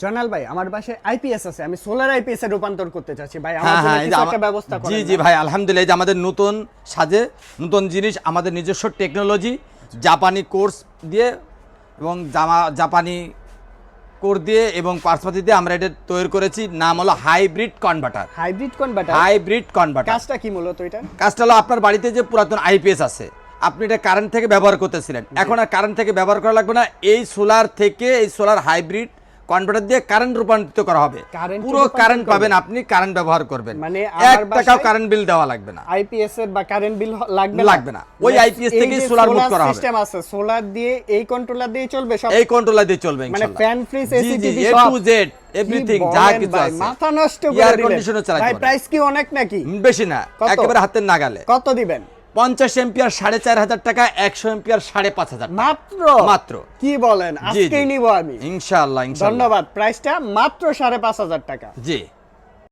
জয়নাল ভাই, আমার বাসায় আইপিএস আছে, আমি সোলার আইপিএস এ রূপান্তর করতে চাচ্ছি ভাই, আমার জন্য কিছু একটা ব্যবস্থা করেন। জি জি ভাই, আলহামদুলিল্লাহ, এই যে আমাদের নতুন সাজে নতুন জিনিস, আমাদের নিজস্ব টেকনোলজি, জাপানি কোর্স দিয়ে এবং জাপানি কোর দিয়ে এবং পার্সপাতি দিয়ে আমরা এটা তৈরি করেছি। নাম হলো hybrid converter. Hybrid converter, hybrid converter কাজটা কি মূলত এটা? কাজটা হলো আপনার বাড়িতে যে পুরাতন আইপিএস আছে, আপনি এটা কারেন্ট থেকে ব্যবহার করতেছিলেন, এখন আর কারেন্ট থেকে ব্যবহার করা লাগবে না। এই সোলার থেকে, এই সোলার হাইব্রিড কনভার্টার দিয়ে কারেন্ট রূপান্তরিত করা হবে। পুরো কারেন্ট পাবেন, আপনি কারেন্ট ব্যবহার করবেন, মানে 1 টাকাও কারেন্ট বিল দেওয়া লাগবে না। আইপিএস এর বা কারেন্ট বিল লাগবে না। ওই আইপিএস থেকে সোলার মুভ করা হবে। সিস্টেম আছে, সোলার দিয়ে এই কন্ট্রোলার দিয়ে চলবে সব। এই কন্ট্রোলার দিয়ে চলবে মানে ইনশাআল্লাহ। ফ্যান ফ্রিজ এসি টিভি এ সব টু জেড এভরিথিং যা কিছু আছে, মাথা নষ্ট করে এয়ার দিলেন কন্ডিশনার চালাতে ভাই। পারবেন। প্রাইস কি অনেক নাকি? বেশি না, একেবারে হাতের নাগালে। কত দিবেন? 50 এম্পিয়ার 4500 টাকা, 100 এম্পিয়ার 5500 মাত্র? মাত্র। কি বলেন, আজকেই নিব আমি ইনশাআল্লাহ। ধন্যবাদ। প্রাইসটা মাত্র 5500 টাকা। জি।